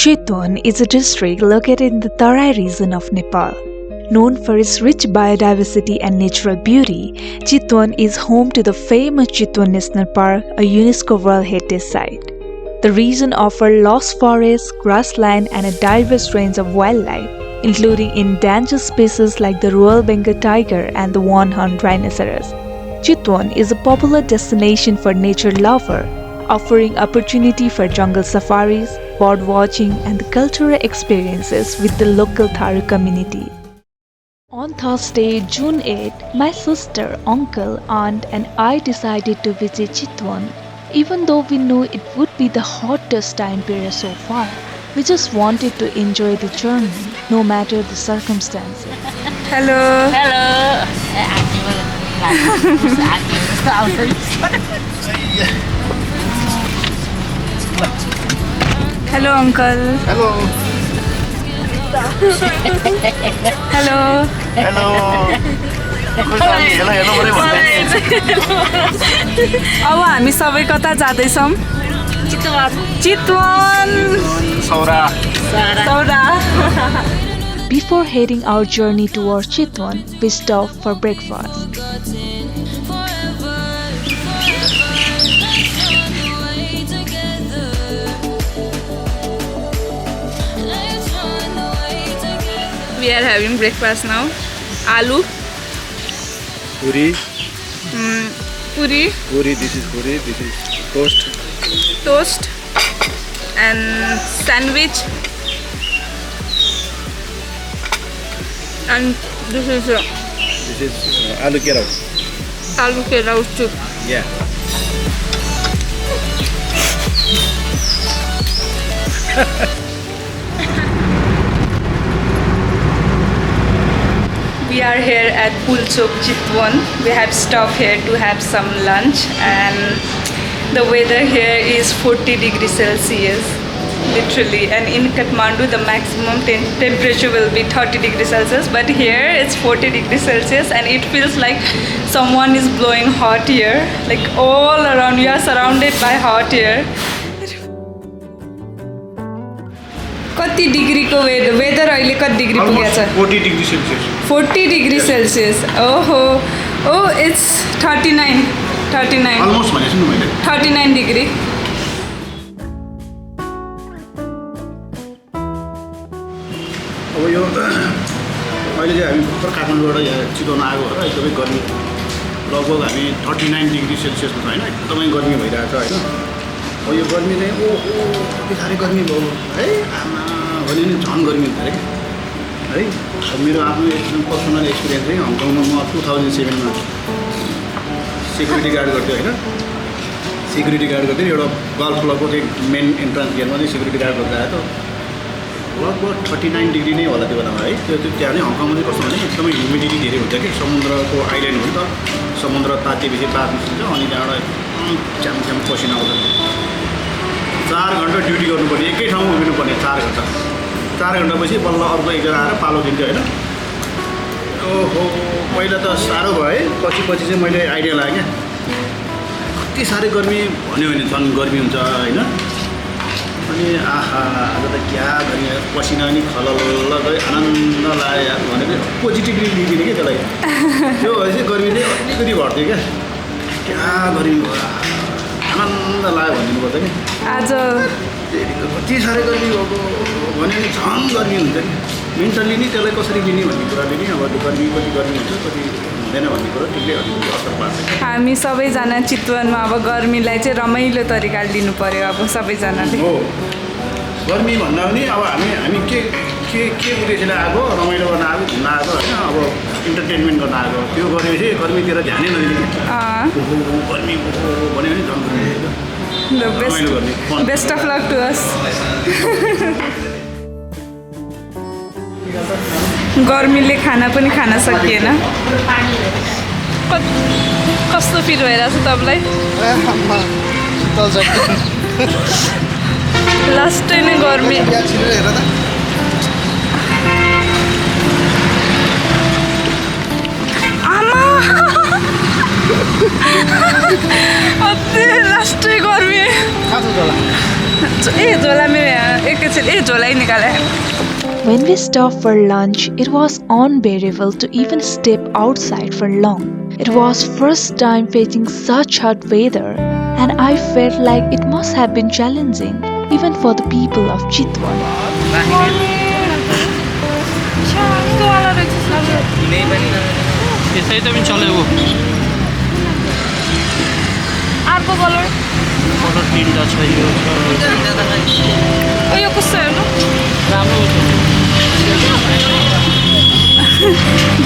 Chitwan is a district located in the Terai region of Nepal. Known for its rich biodiversity and natural beauty, Chitwan is home to the famous Chitwan National Park, a UNESCO World Heritage Site. The region offers lush forests, grassland, and a diverse range of wildlife, including endangered species like the Royal Bengal tiger and the one-horned rhinoceros. Chitwan is a popular destination for nature lovers, offering opportunity for jungle safaris, bird watching, and cultural experiences with the local Tharu community. On Thursday, June 8, my sister, uncle, aunt, and I decided to visit Chitwan. Even though we knew it would be the hottest time period so far, we just wanted to enjoy the journey, no matter the circumstances. Hello. Hello. Hello, uncle. Hello. Hello. Hello. अब हामी सबै कता जाँदैछौँ? चितवन. Saura. Before heading our journey towards Chitwan, we stopped for breakfast. We are having breakfast now. Aloo. Puri. Puri. Puri. This is puri. This is toast. Toast. And sandwich. And this is This is aloo kerao. aloo kerao soup. Yeah. We are here at Pulchok, Chitwan. We have stopped here to have some lunch, and the weather here is 40 degrees Celsius, literally. And in Kathmandu, the maximum temperature will be 30 degrees Celsius, but here it's 40 degrees Celsius, and it feels like someone is blowing hot air. Like all around, you are surrounded by hot air. कति डिग्रीको weather अहिले कति degree पुगेको छ? 40 degrees Celsius. 40 degrees Celsius. Oh, it's 39. Almost भनेछु नि मैले. 39 degree. अब यो अहिले चाहिँ हामी भर्खर काठमाडौँबाट यहाँ चितवन आएको हो र एकदमै गर्मी. लगभग हामी 39 डिग्री सेल्सियसमा छ हैन. एकदमै गर्मी भइरहेको छ हैन. अब यो गर्मी चाहिँ कति साह्रै गर्मी भयो है. आमा भने नि झन् गर्मी हुन्छ अरे है. अब मेरो आफ्नो पर्सनल एक्सपिरियन्स चाहिँ हङकङमा म 2007 मा सिक्युरिटी गार्ड गर्थेँ होइन. सिक्युरिटी गार्ड गर्थेँ. एउटा गल्फ क्लबको चाहिँ मेन इन्ट्रान्स गेटमा चाहिँ सिक्युरिटी गार्ड गर्दा आयो त. लगभग 39 डिग्री नै होला त्यो बेलामा है. त्यो त्यहाँ नै हङकङमा चाहिँ कस्तो भने एकदमै ह्युमिडिटी धेरै हुन्छ कि. समुद्रको आइल्यान्ड हो नि त. समुद्र तातेपछि बाफ निस्किन्छ अनि त्यहाँबाट च्याम पसिना आउँछ. 4 घन्टा ड्युटी गर्नुपर्ने, एकै ठाउँमा उभिनुपर्ने 4 घन्टा. 4 घन्टापछि बल्ल अर्को एकजना आएर पालो दिन्थ्यो होइन. ओहो, पहिला त साह्रो भयो है. पछि चाहिँ मैले आइडिया लाग्यो क्या. कति साह्रै गर्मी भन्यो भने झन् गर्मी हुन्छ होइन. अनि आहा आज त क्या गर्मी, पसिना नि खलल्ल गयो. आनन्द लाग्यो भनेको पोजिटिभली लिदिने क्या त्यसलाई. त्यो भएपछि गर्मी चाहिँ अलिकति घट्थ्यो क्या गर्मी भयो, आनन्द लाग्यो भनिदिनु पर्छ कि. आज कति साह्रै गर्मी भएको भने नि झन् गर्मी हुन्छ नि. मेन्टल्ली नि त्यसलाई कसरी लिने भन्ने कुराले नि अब त्यो गर्मी कति गर्मी हुन्छ कति हुँदैन भन्ने कुरो त्यसले अलिकति असर पार्छ. हामी सबैजना चितवनमा अब गर्मीलाई चाहिँ रमाइलो तरिकाले लिनु पर्यो अब सबैजनाले. हो, गर्मी भन्दा पनि अब हामी के उद्देश्यले आएको, रमाइलो गर्न आएको, घुम्न आएको होइन. अब इन्टरटेनमेन्ट गर्न आएको. त्यो गरेपछि गर्मीतिर ध्यानै नदिने. गर्मी भन्यो भने झन् गर्मी. Best of luck to us. गर्मीले खाना पनि खान सकिएन. कस्तो फिल भइरहेछ तपाईँलाई? लास्टै नै गर्मी. आमा अति लास्टै गर्मी. झोला मेरो यहाँ एकैछिन झोला निकाले When we stopped for lunch, it was unbearable to even step outside for long. It was first time facing such hot weather, and I felt like it must have been challenging, even for the people of Chitwan.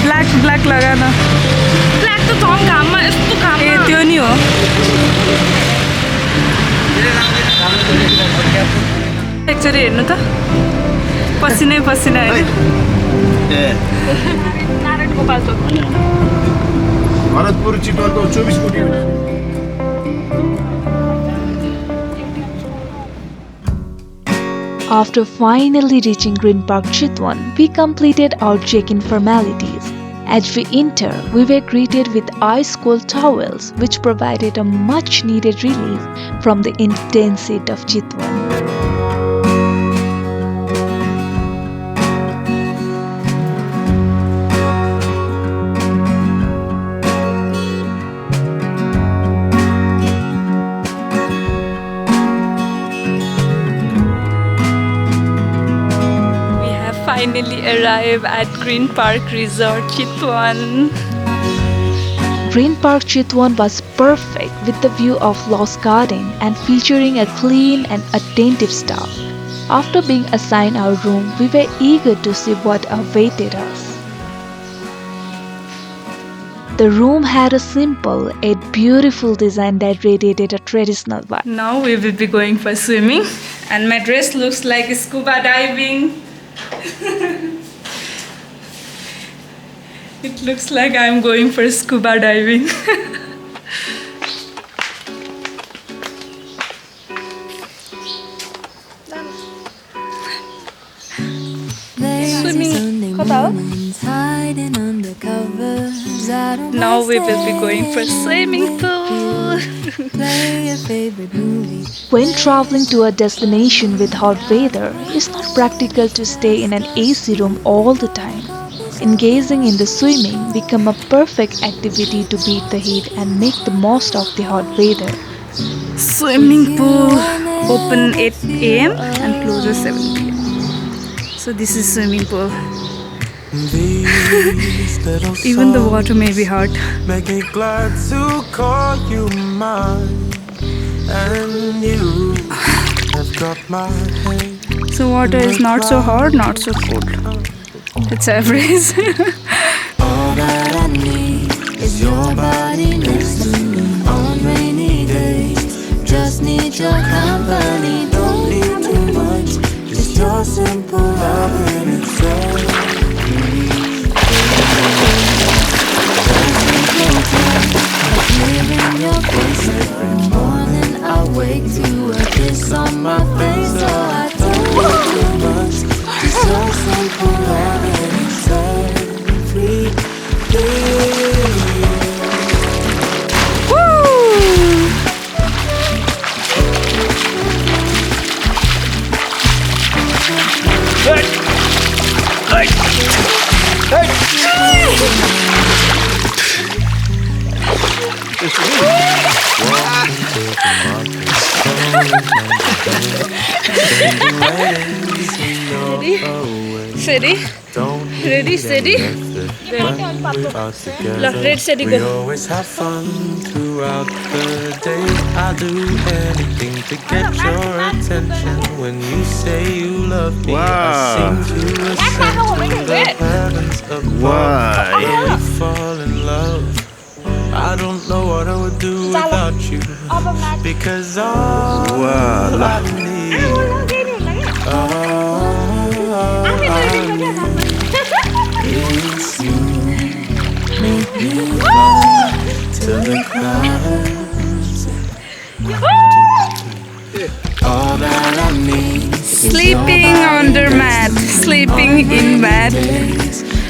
Black लगा न black त झन् घाममा यस्तो घाम ए त्यो नि हो एकचोटि हेर्नु त पसिनै पसिना है नारायण गोपाल चोक भरतपुर चितवनको 24 कोटी After finally reaching Green Park Chitwan, we completed our check-in formalities. As we enter, we were greeted with ice-cold towels, which provided a much-needed relief from the intense heat of Chitwan. Finally arrive at Green Park Resort Chitwan. Green Park Chitwan was perfect with the view of Lost Garden and featuring a clean and attentive staff. After being assigned our room, we were eager to see what awaited us. The room had a simple yet beautiful design that radiated a traditional vibe. Now we will be going for swimming, and my dress looks like scuba diving. It looks like I'm going for scuba diving. Swimming. Now we will be going for swimming pool. When traveling to a destination with hot weather, it's not practical to stay in an AC room all the time. Engaging in the swimming become a perfect activity to beat the heat and make the most of the hot weather. Swimming pool open 8 a.m. and closes 7 p.m. So this is swimming pool. Even the water may be hot. Make me glad to call you mine, and you have got my hand. So water is not so hot, not so cold. It's average. All that I need is your body next to me on rainy days. Just need your company, don't need too much. Just your simple love and it's all. Hearing your voice every morning, I wake to a kiss on my face. So I don't need too much. Just your simple love and it's Steady. Ready, steady. Red, steady, we go. always have fun throughout the day. I do anything to get your attention. When you say you love me, I seem to ascend to the heavens above. I fall in love. I don't know what I would do without you, because all I need, is you. Make me fly to the clouds. All that I need is Sleeping under mat. Sleeping in bed.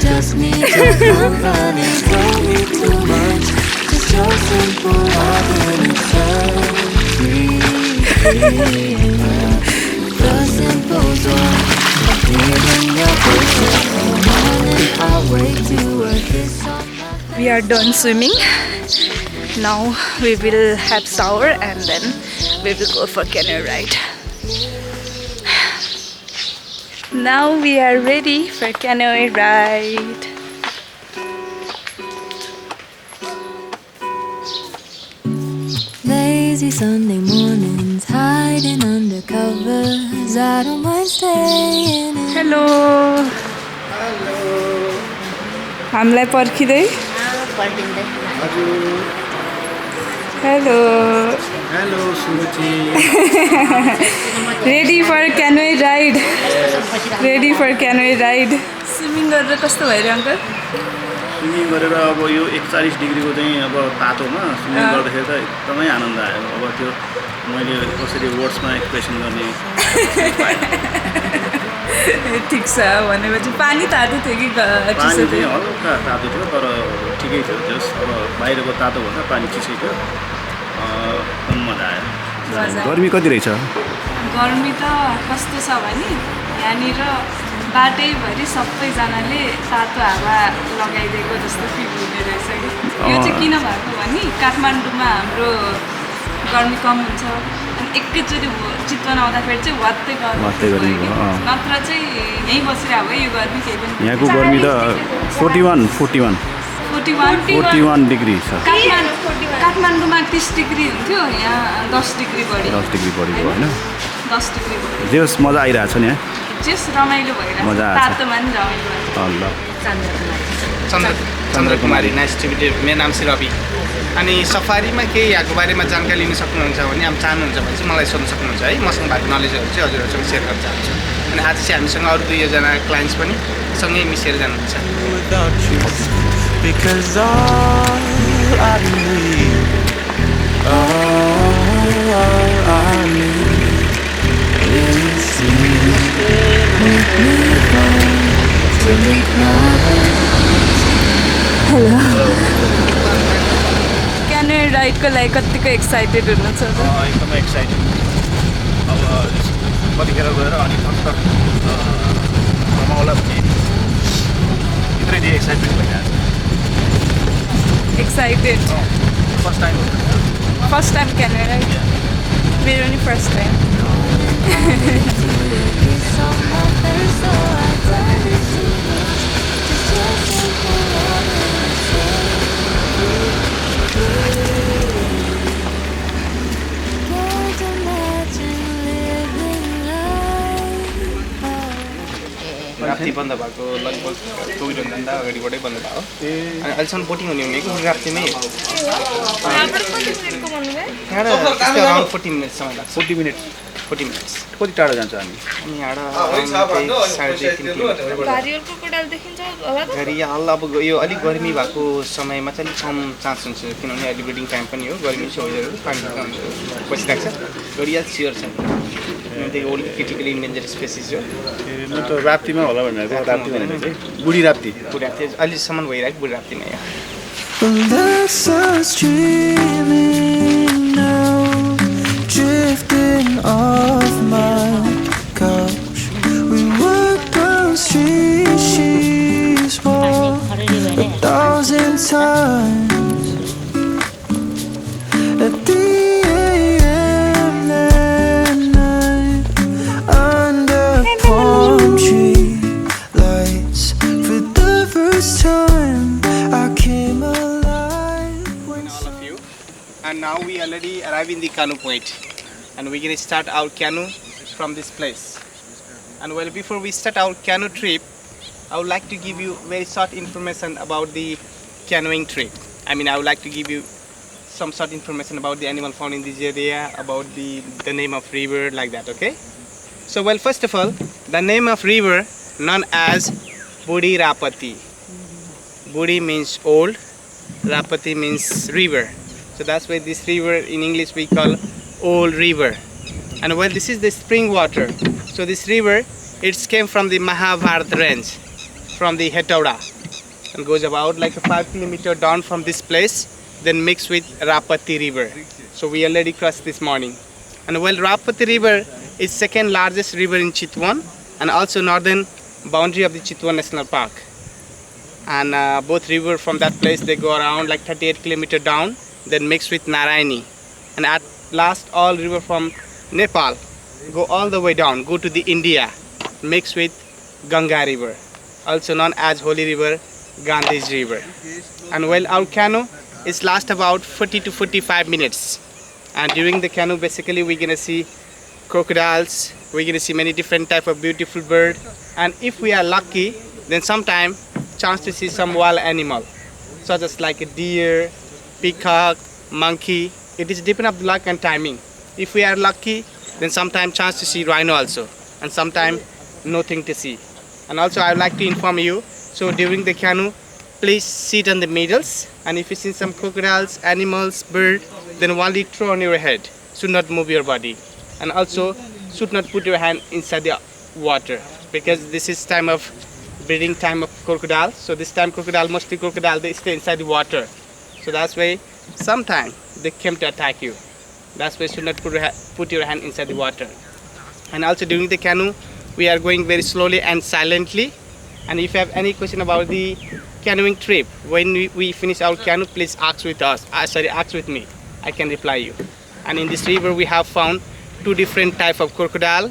just need your company, don't need too much. Just your simple love and it's free. goes on. I'm feeling your pushing. Morning I wake to a kiss on my We are done swimming. Now we will have shower and then we will go for canoe ride. Now we are ready for canoe ride. lazy Sunday mornings, hiding under covers. I don't mind staying in. Hello. हामीलाई पर्खिँदै hello hello Suruchi ready for canoe ride ready for canoe ride swimming गरेर कस्तो भइरह्यो uncle swimming गरेर अब यो 41 डिग्रीको चाहिँ अब तातोमा swimming गर्दाखेरि त एकदमै आनन्द आयो अब त्यो मैले कसरी वर्ड्समा एक्सप्रेसन गर्ने ठिक छ भनेपछि पानी तातो थियो कि पानी चाहिँ हल्का तातो थियो तर ठिकै थियो जस अब बाहिरको तातोभन्दा पानी चिसै थियो एकदम मजा आयो गर्मी कति रहेछ गर्मी त कस्तो छ भने यहाँनिर बाटैभरि सबैजनाले तातो हावा लगाइदिएको जस्तो फिल हुने रहेछ कि यो चाहिँ किन भएको भने काठमाडौँमा हाम्रो गर्मी कम हुन्छ अनि एकैचोटि चितवन आउँदाखेरि चाहिँ वात्तै गर्मी नत्र चाहिँ यहीँ बसिरहेको भए यो गर्मी केही पनि यहाँको गर्मी त 41 डिग्री छ काठमाडौँमा 30 डिग्री हुन्थ्यो यहाँ 10 डिग्री बढी भयो होइन 10 डिग्री बढी जेस मजा आइरहेको छ नि यहाँ जेस रमाइलो भइरहेको छ तातोमा नि रमाइलो चन्द्रकुमारी नाइस टु मिट यु मेरो नाम चाहिँ रवि अनि सफारीमा केही यहाँको बारेमा जानकारी लिन सक्नुहुन्छ भने अब चाहनुहुन्छ भने चाहिँ मलाई सोध्न सक्नुहुन्छ है मसँग भएको नलेजहरू चाहिँ हजुरहरूसँग सेयर गर्न चाहन्छु अनि आज चाहिँ हामीसँग अरू 2 जना क्लाइन्ट्स पनि सँगै मिसेर जानुहुन्छ Because all I need, all I need is you. Make me fall to make my क्यानोए राइडको लागि कतिको एक्साइटेड हुनुहुन्छ एकदमै एक्साइटेड अब कतिखेर गएर अनि टक्क रमाउला भन्ने भित्रैदेखि एक्साइटमेन्ट भइरहेको छ एक्साइटेड फर्स्ट टाइम क्यानोए राइड मेरो नि first time Kiss on my face, so I turn it to you. Just simple Can't imagine living life. Rapti बन्द भएको लगभग कोभिडभन्दा अगाडिबाटै बन्द भएको अनि अहिलेसम्म बोटिङ हुने भनेको राप्तीमै त्यहाँबाट त्यस्तै अराउन्ड 40 मिनटसम्म लाग्छ 40 मिनट्स कति टाढो जान्छ हामी अनि यहाँबाट 3.5 किलोमिटर घरि हल्ला अब यो अलिक गर्मी भएको समयमा चाहिँ अलिक कम चान्स हुन्छ किनभने अहिले ब्रिडिङ टाइम पनि हो गर्मी छ वेदरहरू पानी बसिरहेको छ घरियाल स्योर छ किनभने ओल्ड क्रिटिकली इन्डेन्जर स्पेसिस हो म त राप्तीमा होला भनेर राप्ती भनेर चाहिँ बुढी राप्ती अहिलेसम्म भइरहेको बुढी राप्तीमा यहाँ Let's us dreaming now, drifting off my couch. We walk down streets she's walked 1,000 times. At the AM that night, under palm tree lights, for the first time I came alive. all of you and now we already arrive in the canoe point and we're going to start our canoe from this place and well before we start our canoe trip I would like to give you very short information about the canoeing trip. I mean I would like to give you some short information about the animal found in this area, about the name of river like that, okay? So well first of all the name of river known as Budi Rapati. Budi means old, Rapati means river. So that's why this river in English we call Old River. And well this is the spring water. So this river it came from the Mahabharata range, from the Heatwave and goes about like a 5 kilometer down from this place then mixed with Rapti River. So we already crossed this morning. And well Rapti River It's second largest river in Chitwan and also northern boundary of the Chitwan National Park. And both river from that place, they go around like 38 kilometer down, then mix with Narayani. And at last, all river from Nepal go all the way down, go to the India, mix with Ganga River, also known as Holy River, Gandhi's River. And while our canoe is last about 40 to 45 minutes. And during the canoe, basically we're gonna see crocodiles, we're gonna see many different type of beautiful bird. And if we are lucky, then sometime chance to see some wild animal, such as like a deer, peacock, monkey. It is depend of luck and timing. If we are lucky, then sometime chance to see rhino also, and sometime nothing to see. And also I would like to inform you, so during the canoe, please sit on the middles, and if you see some crocodiles, animals, bird, then only throw on your head, should not move your body. And also should not put your hand inside the water, because this is time of breeding time of crocodile. So this time crocodile, mostly crocodile, they stay inside the water. So that's why sometime they came to attack you. That's why you should not put your hand inside the water. And also during the canoe, we are going very slowly and silently. And if you have any question about the canoeing trip, when we finish our canoe, please ask with us. Ask with me. I can reply you. And in this river, we have found 2 different types of crocodile,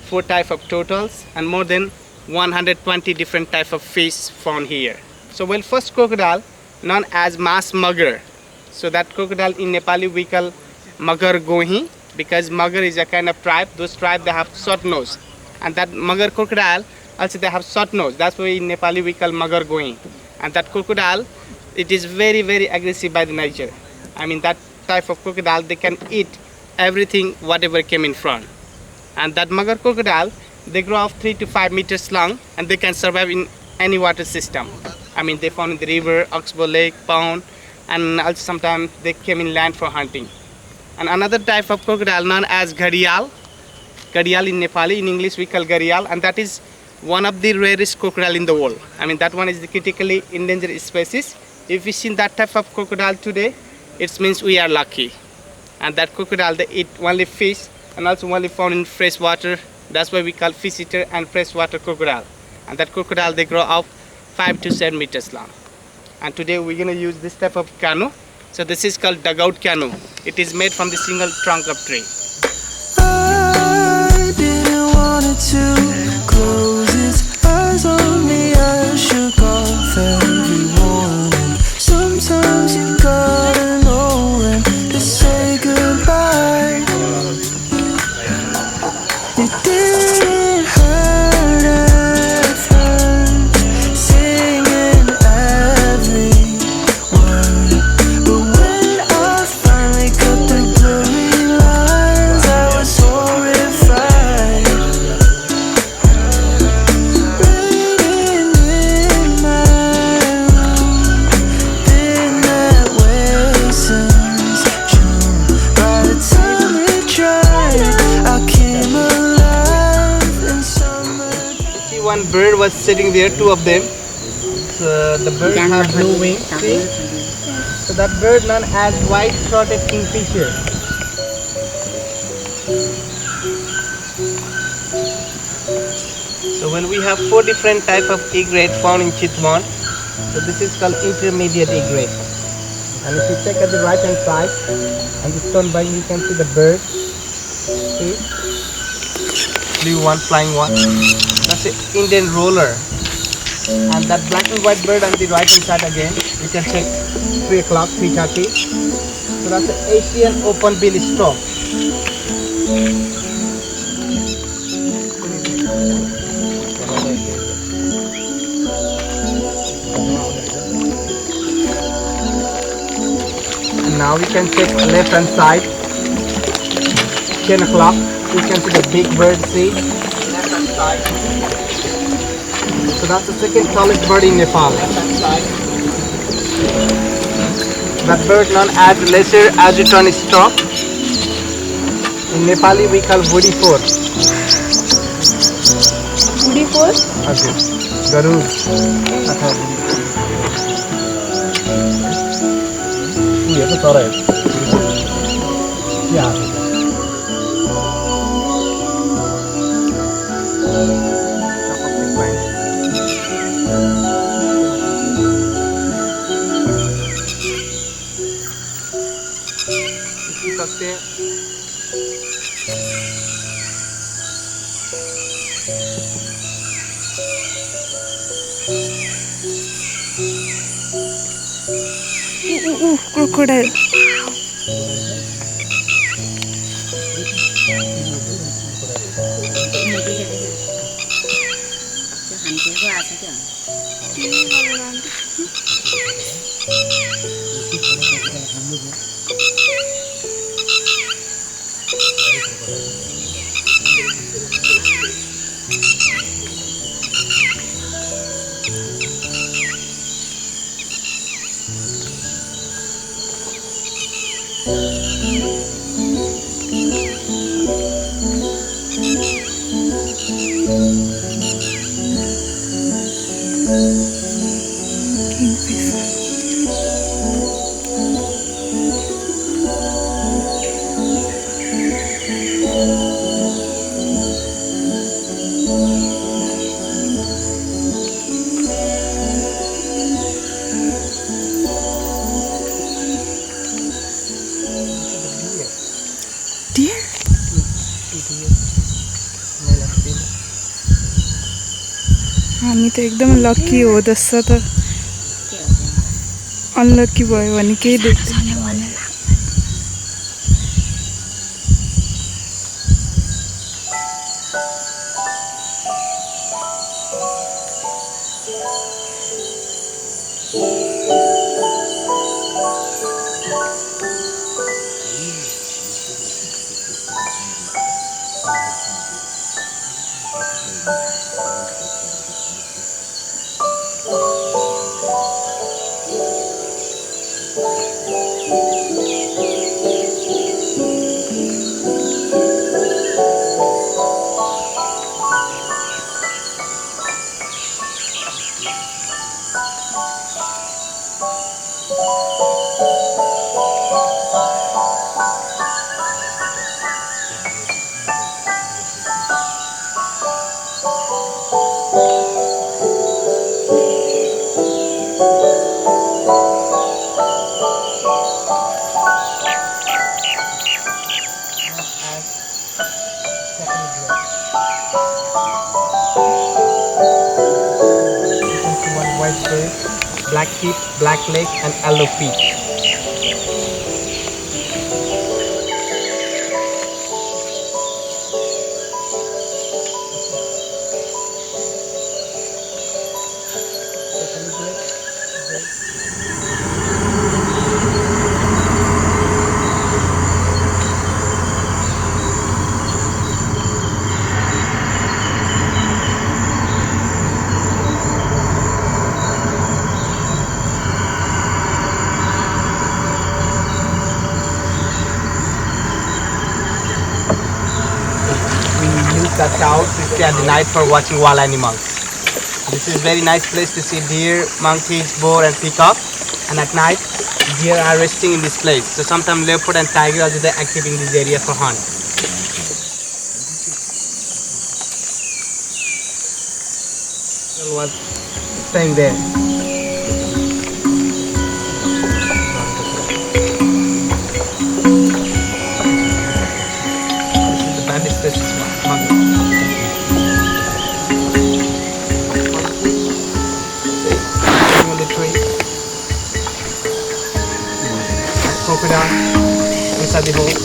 4 types of turtles, and more than 120 different types of fish found here. So, well, first crocodile, known as mass mugger. So that crocodile in Nepali we call magar gohi, because magar is a kind of tribe. Those tribes, they have short nose, and that magar crocodile also they have short nose. That's why in Nepali we call magar gohi. And that crocodile, it is very, very aggressive by the nature. I mean, that type of crocodile, they can eat everything whatever came in front. And that magar crocodile, they grow up 3 to 5 meters long, and they can survive in any water system. I mean, they found in the river, oxbow lake, pond, and also sometimes they came in land for hunting. And another type of crocodile known as gharial. Gharial in Nepali, in English we call gharial, and that is one of the rarest crocodile in the world. I mean, that one is the critically endangered species. If we see that type of crocodile today, it means we are lucky. And that crocodile, they eat only fish and also only found in fresh water. That's why we call fish eater and freshwater crocodile. And that crocodile, they grow up 5 to 7 meters long. And today we're gonna use this type of canoe. So this is called dugout canoe. It is made from the single trunk of tree. I didn't want it to close its eyes on me. I shook off every warning. Sometimes you gotta know when to say goodbye. It didn't hurt at first, singing every word. But when I finally cut the blurry lines, I was horrified. Waiting in my room, been that way since June. By the time we tried, I came alive in summer. See, one bird was sitting there, 2 of them. So the bird have blue wings, see? So that bird known as white-throated kingfisher. So when we have 4 different type of egret found in Chitwan, so this is called intermediate egret. And if you check at the right hand side, on the stone by you can see the bird. See? Blue one, flying one. That's an Indian roller. And that black and white bird on the right hand side again, you can check 3 o'clock, 3:30. So that's the Asian open bill stork. And now we can check left hand side, 10 o'clock. You can see the big bird, see? Left hand side. So that's the second tallest bird in Nepal. That bird known as lesser azutron stork. In Nepali we call Woody 4. Woody 4? Okay. Garu. Oh, crocodile. Deer? हामी त एकदम lucky हो जस्तो त unlucky भयो भने केही देख्दैन भने black tip, black leg and yellow feet. The cloud to stay at the night for watching wild animals. This is very nice place to see deer, monkeys, boar and peacock, and at night deer are resting in this place. So sometimes leopard and tiger are there active in this area for hunt. Was staying there. This is the banded species monkey. Crocodile inside the hole.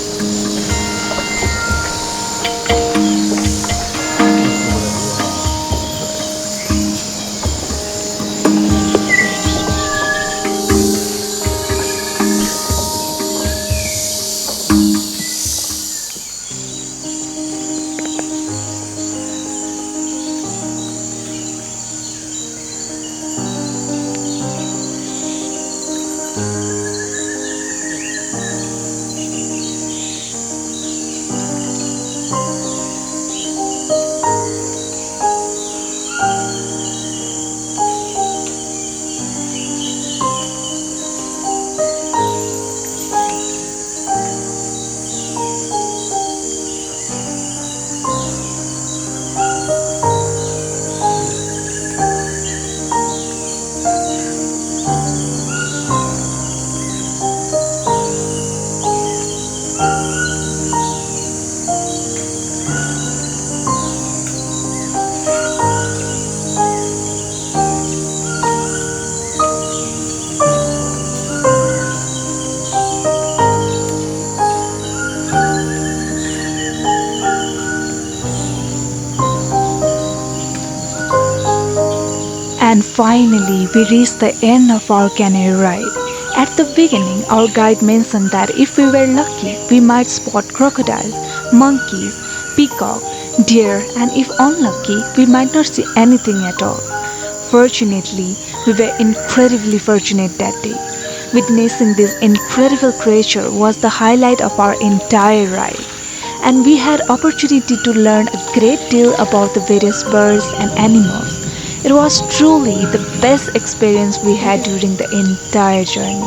And finally, we reached the end of our canoe ride. At the beginning, our guide mentioned that if we were lucky, we might spot crocodiles, monkeys, peacock, deer, and if unlucky, we might not see anything at all. Fortunately, we were incredibly fortunate that day. Witnessing this incredible creature was the highlight of our entire ride, and we had opportunity to learn a great deal about the various birds and animals. It was truly the best experience we had during the entire journey.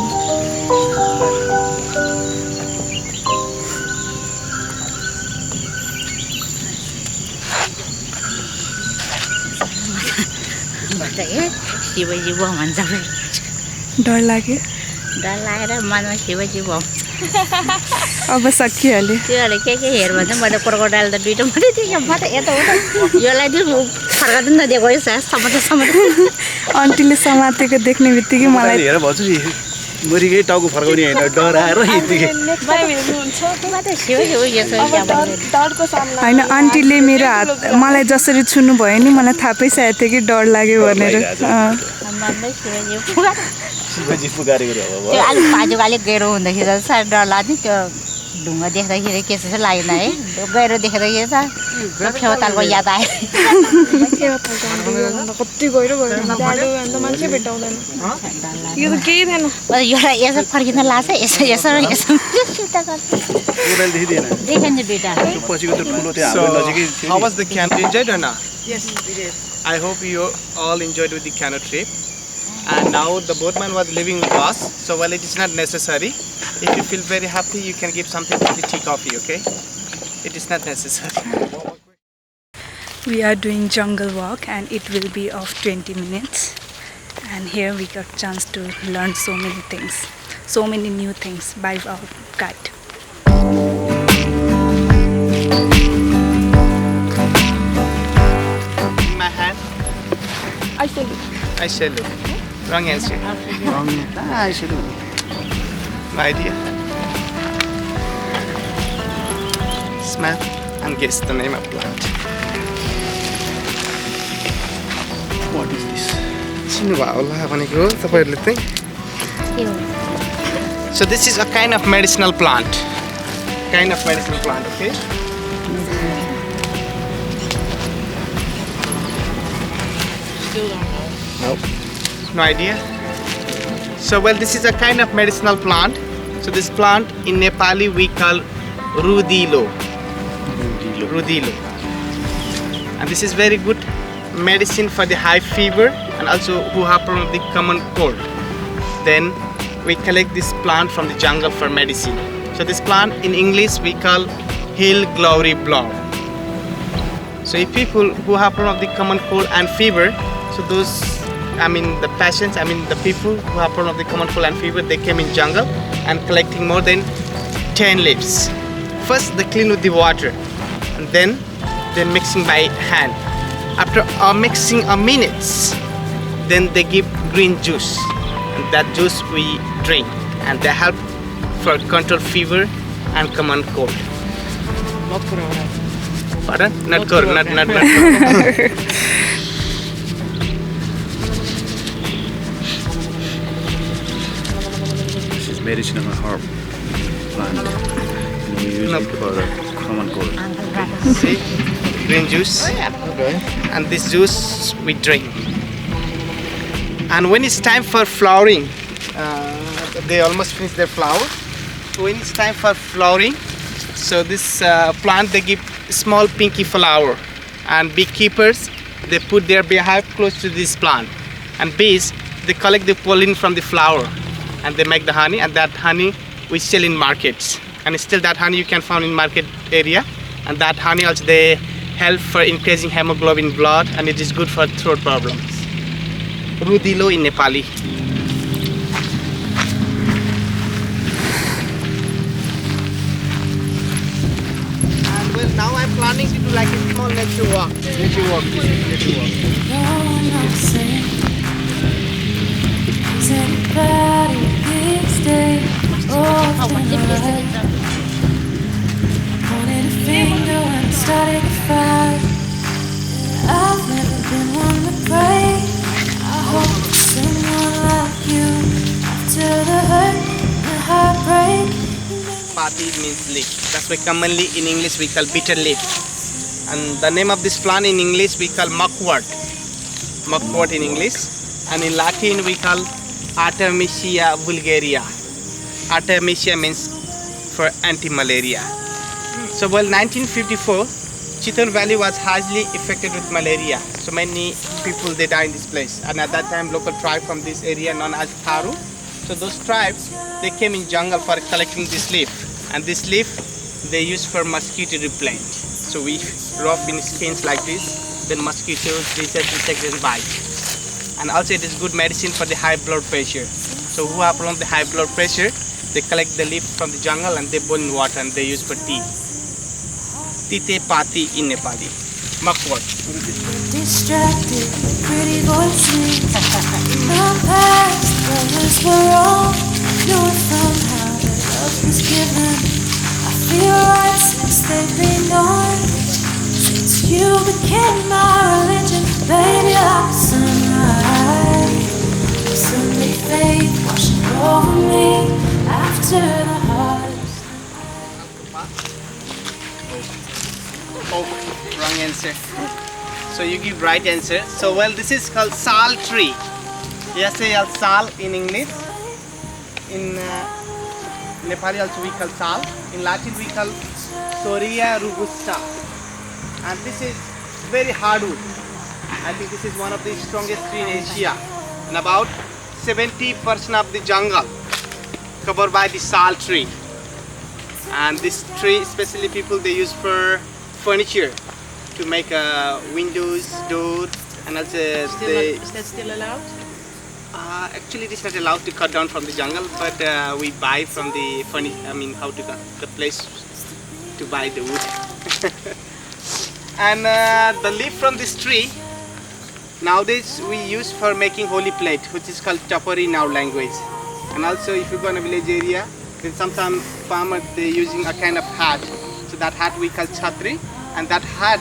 Shivji बम भन्छ डर लाग्यो डर लागेर मनमा शिवजी बम अब सकिहाल्यो त्योहरूले के हेर भन्छ मैले क्रोकोडाइल त दुईटा मात्रै देखेँ म त यता उता यसलाई चाहिँ फर्काउँदै नदिएको है समातेर आन्टीले समातेको देख्ने बित्तिकै मलाई हेर भन्छु नि मुरीकै टाउको फर्काउने होइन डराएर यतिकै होइन आन्टीले मेरो हात मलाई जसरी छुनु भयो नि मलाई थाहा पाइसकेको थियो कि डर लाग्यो भनेर शिवजी पुकारेको हो त्यो अलिक बाजुको अलिक गहिरो हुँदाखेरि त साह्रै डर लाग्थ्यो त्यो ढुङ्गा देख्दाखेरि के जस्तो लागेन है त्यो गहिरो देख्दाखेरि त फेवातालको याद आयो कति गहिरो गयो मान्छे भेटाउँदैन यो त केही थिएन एउटा यसो फर्किँदा लाग्छ यसो देखेँ नि दुइटा So, how was the canoe? Enjoyed or not? Yes, we did. I hope you all enjoyed with the canoe trip. And now the boatman was leaving with us, so well, it is not necessary. If you feel very happy, you can give something to the tea coffee, okay? It is not necessary. We are doing jungle walk and it will be of 20 minutes. And here we got chance to learn so many things, so many new things by our guide. My hand, I salute. I salute. Wrong answer. I should do. My idea. Smell and guess the name of plant. What is this? चिन्नुभयो होला भनेको तपाईहरुले चाहिँ So this is a kind of medicinal plant. Okay? Nope. No idea? So well, this is a kind of medicinal plant. So this plant in Nepali we call Rudilo. And this is very good medicine for the high fever and also who have problem with the common cold. Then we collect this plant from the jungle for medicine. So this plant in English we call hill glory blood. So if people who have problem with the common cold and fever, so those, the patients, the people who have problem with the common cold and fever, they came in jungle and collecting more than 10 leaves. First they clean with the water and then they're mixing by hand. After mixing a minutes, then they give green juice. And that juice we drink and they help for control fever and common cold. Pardon? Not corona. Not. This is medicinal herb plant. And we use it for common cold. See? Green juice. Okay. And this juice we drink. And when it's time for flowering, they almost finish their flower. So when it's time for flowering, so this plant they give small pinky flower, and beekeepers they put their beehive close to this plant, and bees they collect the pollen from the flower, and they make the honey, and that honey we sell in markets, and still that honey you can find in market area, and that honey also they help for increasing hemoglobin blood, and it is good for throat problems. Rudilo in Nepali. And well, now I'm planning to do like a small nature walk. Nature walk. I've never been one to pray. I Pati means leaf. That's why commonly in English we call bitter leaf. And the name of this plant in English we call mugwort. Mugwort in English. And in Latin we call Artemisia vulgaria. Artemisia means for anti-malaria. So well, 1954, Chitwan Valley was hardly affected with malaria. So many people they died in this place. And at that time, local tribe from this area known as Tharu. So those tribes they came in jungle for collecting this leaf, and this leaf they use for mosquito repellent. So we rub in skins like this, then mosquitoes, lizards, insects and bite. And also it is good medicine for the high blood pressure. So who have problem the high blood pressure, they collect the leaf from the jungle and they boil in water and they use for tea. Tite Pati in Nepali. Mugwort. Distracted, pretty voices. In the past, brothers were all pure from how their love was given. I feel right since they've been gone. Since you became my religion, baby, like the sunrise. Sunday faith washing over me after the heart. Oh, wrong answer. So you give right answer. So well, this is called sal tree. Yes, say sal in English. In Nepali also we call sal. In Latin we call Soria robusta. And this is very hardwood. I think this is one of the strongest tree in Asia. And about 70% of the jungle covered by the sal tree. And this tree, especially people they use for furniture, to make windows, doors, and also Is that still allowed? actually it is not allowed to cut down from the jungle, but we buy from the the place to buy the wood. And the leaf from this tree nowadays we use for making holy plate, which is called tapuri in our language. And also if you go in a village area, then sometimes farmers they using a kind of hat. So that hat we call chhatri, and that hat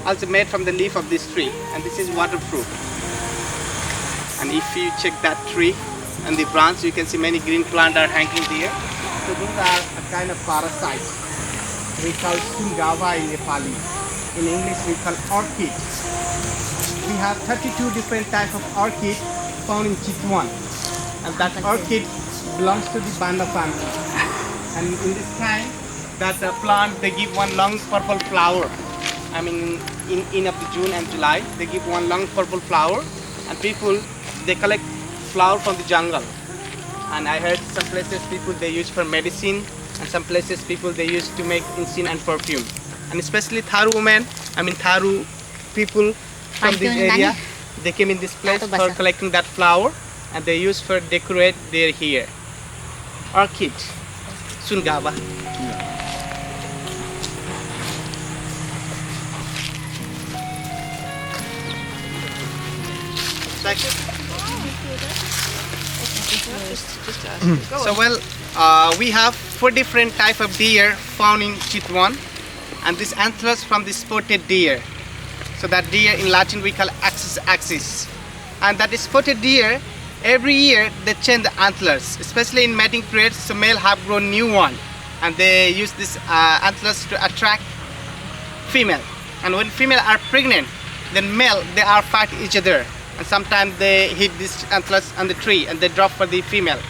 also made from the leaf of this tree, and this is waterproof. And if you check that tree and the branch, you can see many green plants are hanging there. So those are a kind of parasites. We call sungava in Nepali. In English we call orchid. We have 32 different types of orchid found in Chitwan, and that orchid belongs to the Banda family. And in this kind, that plant they give one long purple flower. I mean, in of the June and July, they give one long purple flower, and people they collect flower from the jungle. And I heard some places people they use for medicine, and some places people they use to make incense and perfume. And especially Tharu women, Tharu people from this area, they came in this place for collecting that flower, and they use for decorate their hair. Orchid, sungava. So well, we have 4 different types of deer found in Chitwan, and this antlers from the spotted deer. So that deer in Latin we call axis. And that spotted deer, every year they change the antlers, especially in mating periods. So male have grown new one, and they use this antlers to attract female. And when female are pregnant, then male they are fight each other. And sometimes they hit these antlers on the tree and they drop for the female.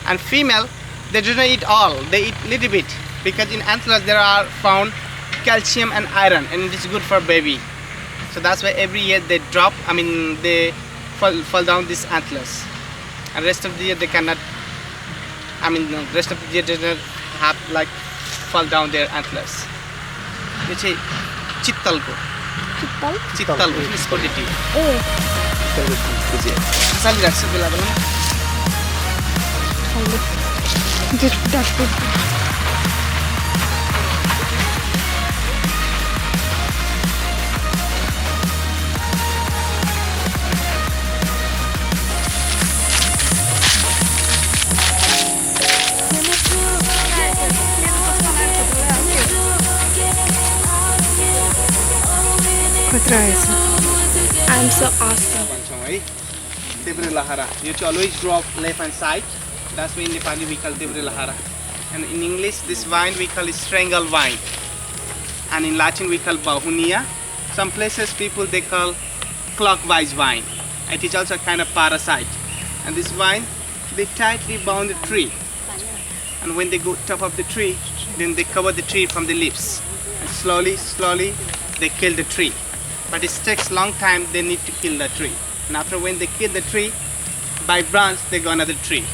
And female, they do not eat all, they eat little bit, because in antlers there are found calcium and iron, and it is good for baby. So that's why every year they drop, they fall down these antlers. And rest of the year they cannot, rest of the year they don't have like fall down their antlers. Which is chittalko. Chittalko, spotted deer. Asal tidak sebelah mana? I'm so awesome. Debre lahara. You should always drop left hand side. That's why in Nepali we call Debre lahara. And in English, this vine we call it strangle vine. And in Latin we call bahunia. Some places people they call clockwise vine. It is also a kind of parasite. And this vine, they tightly bound the tree. And when they go top of the tree, then they cover the tree from the leaves. And slowly, slowly, they kill the tree. But it takes long time, they need to kill the tree. And after when they kill the tree, by branch, they go another tree.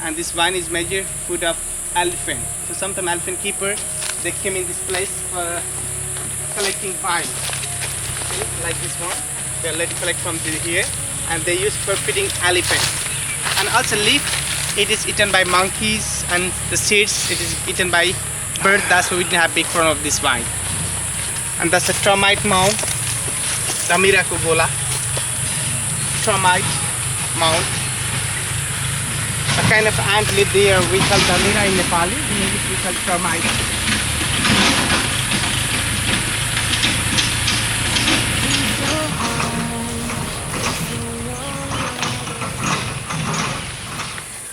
And this vine is major food of elephant. So sometimes elephant keeper, they came in this place for collecting vines. See, like this one, they let it collect from here, and they use for feeding elephants. And also leaf, it is eaten by monkeys, and the seeds, it is eaten by birds. That's why we didn't have big problem of this vine. And that's a termite mound, Damira Kugola, termite mound. A kind of ant live there, we call Damira in Nepali, in English we call termite.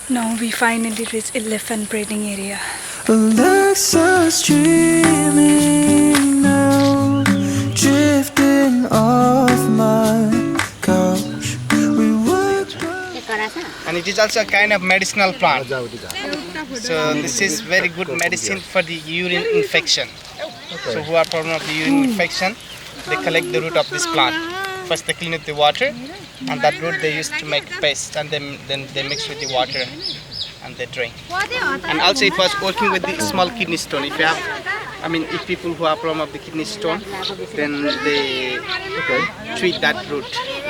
Now we finally reach elephant breeding area. Alexa's dreaming now, drifting off my couch. We were And it is also a kind of medicinal plant. So this is very good medicine for the urine infection. So who are problem of the urine infection, they collect the root of this plant. First they clean up the water, and that root they use to make paste, and then they mix with the water and they drink. And also it was working with the small kidney stone. If you have, I mean, if people who have problem of the kidney stone, then they treat that root.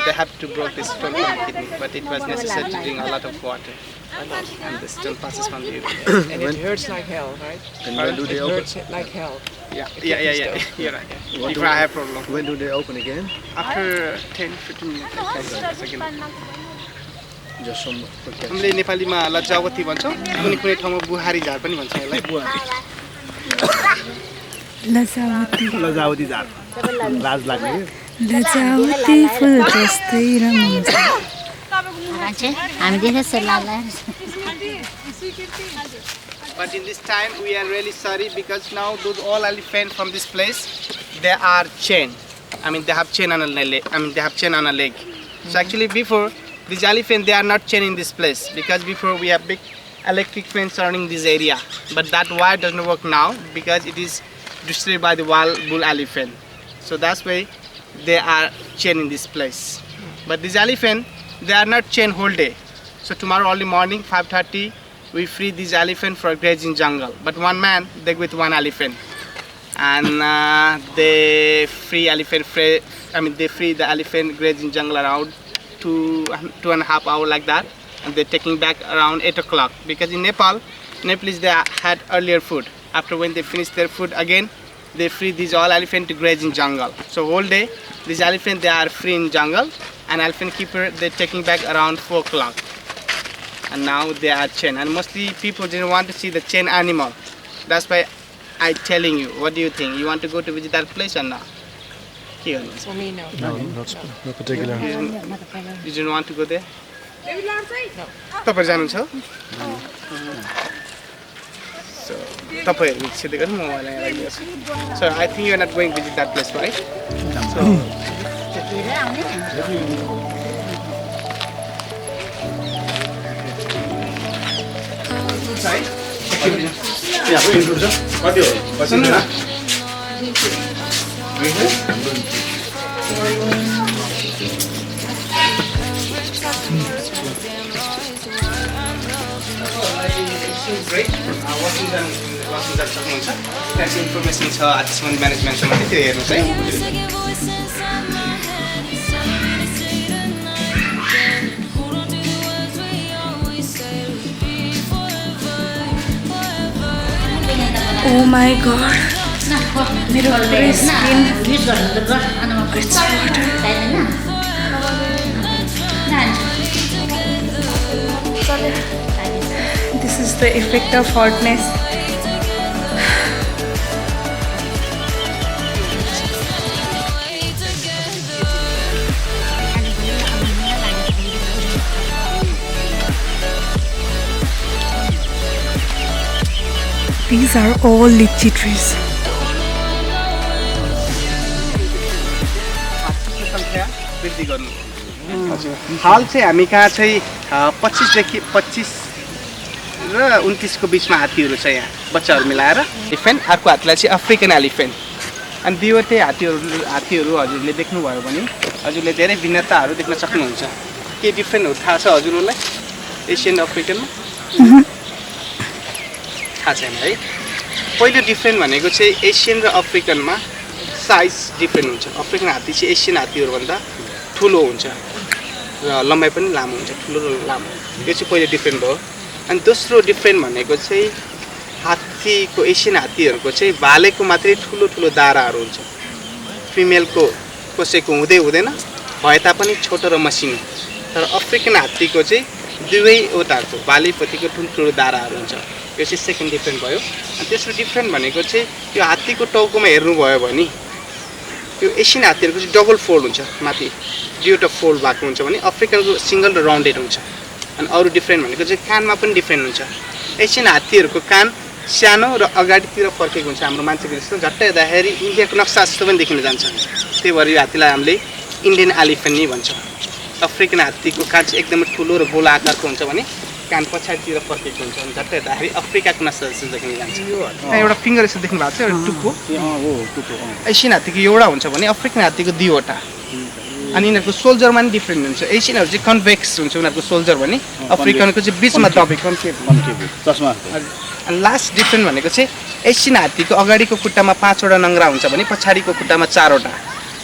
They have to break the stone from the kidney, but it was necessary to drink a lot of water. And the stone passes from the urine. And it hurts like hell, right? And when do they It open? hurts like hell. Yeah. You're right. If I have problem. When do they open again? After 10-15 minutes. Just some. हामीले नेपालीमा लज्जावती भन्छौँ, कुनै कुनै ठाउँमा बुहारी झार पनि भन्छ यसलाई। लजावती झार लाज लाग्ने लजावती फुल जस्तै रमाउँछ। हामी देखेको लाला But in this time we are really sorry because now those all elephants from this place, they are chained. I mean they have chain on a leg. So actually before these elephants they are not chained in this place because before we have big electric fence surrounding this area. But that wire doesn't work now because it is destroyed by the wild bull elephant. So that's why they are chained in this place. But these elephants they are not chained whole day. So tomorrow early morning 5:30 we free these elephant for grazing jungle. But one man they go with one elephant, and they free they free the elephant grazing jungle around 2.5 hours like that, and they're taking back around 8 o'clock because in Nepalese they had earlier food. After when they finish their food again, they free these all elephant to graze in jungle. So whole day these elephant they are free in jungle, and elephant keeper they're taking back around 4 o'clock. And now they are chained, and mostly people didn't want to see the chained animal. That's why I'm telling you. What do you think? You want to go to visit that place or not? For me, no. No, not particular. You didn't want to go there? तपाईहरु जानुहुन्छ? So, तपाईहरु सिधै गर्नु म मलाई लागिरहेछ. So, I think you are not going to visit that place, right? So, great. Washington सक्नुहुन्छ. त्यहाँ इन्फर्मेसन छ आजसम्म म्यानेजमेन्टसँग त्यो हेर्नुस् है. Oh my god. मेरो पुरै skin it's water. This is the effect of hotness. These are all lychee trees. सङ्ख्या वृद्धि गर्नु हाल चाहिँ हामी कहाँ चाहिँ 25 र 29 को बिचमा हात्तीहरू छ यहाँ बच्चाहरू मिलाएर एलिफेन्ट अर्को हात्तीलाई चाहिँ अफ्रिकन एलिफेन्ट अनि दुईवटै हात्तीहरू हजुरले देख्नुभयो भने हजुरले धेरै भिन्नताहरू देख्न सक्नुहुन्छ के डिफ्रेन्टहरू थाहा छ हजुरहरूलाई एसियन र अफ्रिकनमा थाहा छैन है पहिलो डिफ्रेन्ट भनेको चाहिँ एसियन र अफ्रिकनमा साइज डिफ्रेन्ट हुन्छ अफ्रिकन हात्ती चाहिँ एसियन हात्तीहरूभन्दा ठुलो हुन्छ र लम्बाइ पनि लामो हुन्छ ठुलो र लामो यो चाहिँ पहिलो डिफ्रेन्ट भयो अनि दोस्रो डिफ्रेन्ट भनेको चाहिँ हात्तीको एसियन हात्तीहरूको चाहिँ भालेको मात्रै ठुलो ठुलो दाराहरू हुन्छ फिमेलको कसैको हुँदैन भए तापनि छोटो र मसिनो तर अफ्रिकन हात्तीको चाहिँ दुवैवटाको भालेपट्टिको ठुल्ठुलो दाराहरू हुन्छ यो चाहिँ सेकेन्ड डिफ्रेन्ट भयो अनि तेस्रो डिफ्रेन्ट भनेको चाहिँ यो हात्तीको टाउकोमा हेर्नुभयो भने यो एसियन हात्तीहरूको चाहिँ डबल फोल्ड हुन्छ माथि दुईवटा फोल्ड भएको हुन्छ भने अफ्रिकनको सिङ्गल र राउन्डेड हुन्छ अनि अरू डिफ्रेन्ट भनेको चाहिँ कानमा पनि डिफ्रेन्ट हुन्छ एसियन हात्तीहरूको कान सानो र अगाडितिर फर्केको हुन्छ हाम्रो मान्छेको जस्तो झट्टै हेर्दाखेरि इन्डियाको नक्सा जस्तो पनि देखिन जान्छ त्यही भएर यो हात्तीलाई हामीले इन्डियन एलिफेन्ट नै भन्छ अफ्रिकन हात्तीको कान चाहिँ एकदमै ठुलो र गोला आकारको हुन्छ भने कान पछाडितिर फर्केको हुन्छ अनि झट्टै हेर्दाखेरि अफ्रिकाको नक्सा जस्तो देखिन जान्छ एउटा फिङ्गर यस्तो देख्नु भएको छ एउटा टुप्पो एसियन हात्तीको एउटा हुन्छ भने अफ्रिकन हात्तीको दुईवटा अनि यिनीहरूको सोल्जरमा पनि डिफ्रेन्ट हुन्छ एसियनहरू चाहिँ कन्भेक्स हुन्छ उनीहरूको सोल्जर भने अफ्रिकनको चाहिँ बिचमा दबेको अनि लास्ट डिफ्रेन्ट भनेको चाहिँ एसियन हात्तीको अगाडिको खुट्टामा 5वटा नङ्ग्रा हुन्छ भने पछाडिको खुट्टामा 4वटा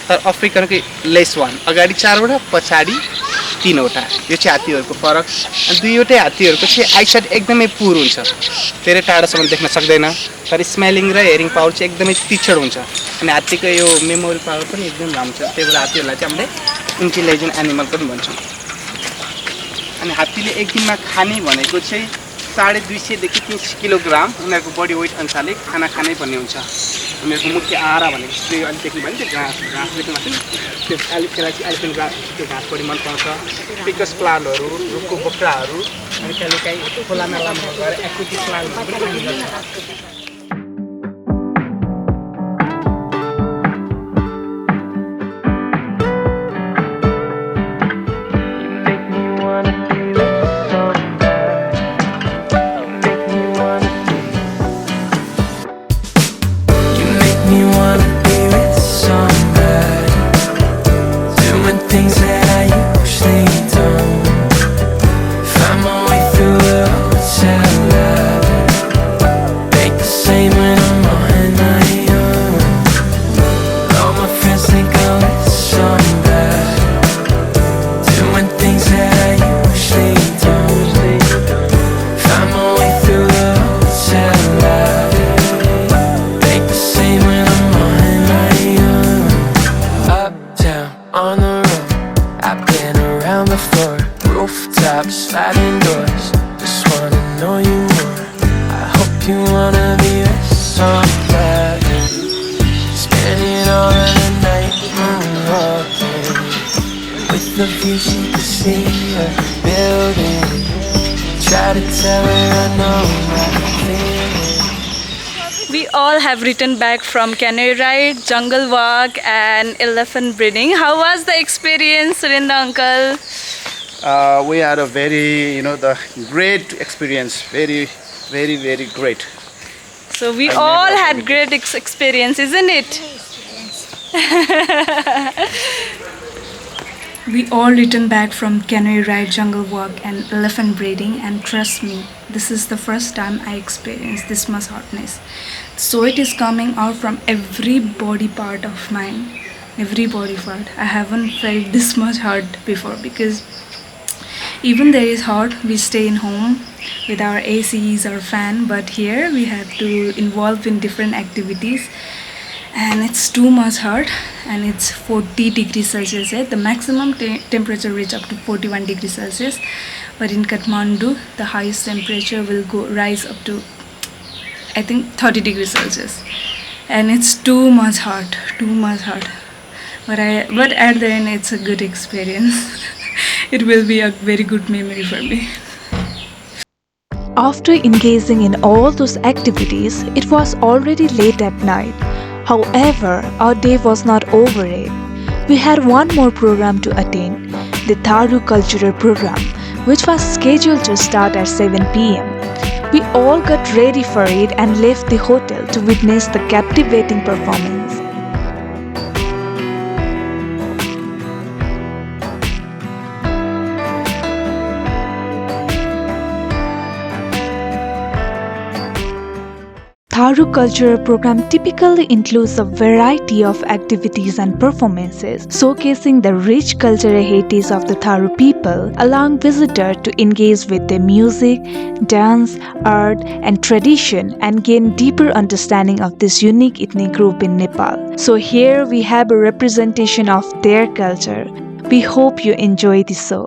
तर अफ्रिकनको लेस वान अगाडि 4वटा पछाडि 3वटा यो चाहिँ हात्तीहरूको फरक अनि दुईवटै हात्तीहरूको चाहिँ आइसाइट एकदमै पुर हुन्छ धेरै टाढासम्म देख्न सक्दैन तर स्मेलिङ र हेरिङ पावर चाहिँ एकदमै पिछड हुन्छ अनि हात्तीको यो मेमोरी पावर पनि एकदम राम्रो छ त्यही भएर हात्तीहरूलाई चाहिँ हामीले इन्टेलिजेन्ट एनिमल पनि भन्छौँ अनि हात्तीले एक दिनमा खाने भनेको चाहिँ 250 देखि 300 किलोग्राम उनीहरूको बडी वेट अनुसारले खाना खानै पर्ने हुन्छ उनीहरूको मुख्य आहार भनेको चाहिँ अलिक देख्नु भने त्यो घाँस देख्नु भएको त्यो एलिफेन्ट ग्रास त्यो घाँस बढी मन पराउँछ पिकस प्लान्टहरू रुखको बोक्राहरू अनि कहिलेकाहीँ खोला नालामा गएर एक्टिभिटी प्लान्टहरू पनि We all have returned back from canoe ride, jungle walk and elephant breeding. How was the experience, Surinda uncle? We had a very, the great experience. Very, very, very great. So we all had great experience, isn't it? We all returned back from canoe ride, jungle walk and elephant breeding, and trust me, this is the first time I experienced this much hotness. So it is coming out from every body part of mine, every body part. I haven't felt this much hot before because even there is hot, we stay in home with our ACs or fan, but here we have to involve in different activities. And it's too much hot and it's 40 degrees Celsius. The maximum temperature reach up to 41 degrees Celsius. But in Kathmandu, the highest temperature will rise up to, I think, 30 degrees Celsius. And it's too much hot. But at the end, it's a good experience. It will be a very good memory for me. After engaging in all those activities, it was already late at night. However, our day was not over yet. We had one more program to attend, the Tharu cultural program, which was scheduled to start at 7 p.m. We all got ready for it and left the hotel to witness the captivating performance. Tharu cultural program typically includes a variety of activities and performances showcasing the rich cultural heritage of the Tharu people, allowing visitors to engage with their music, dance, art, and tradition and gain deeper understanding of this unique ethnic group in Nepal. So here we have a representation of their culture. We hope you enjoy the show.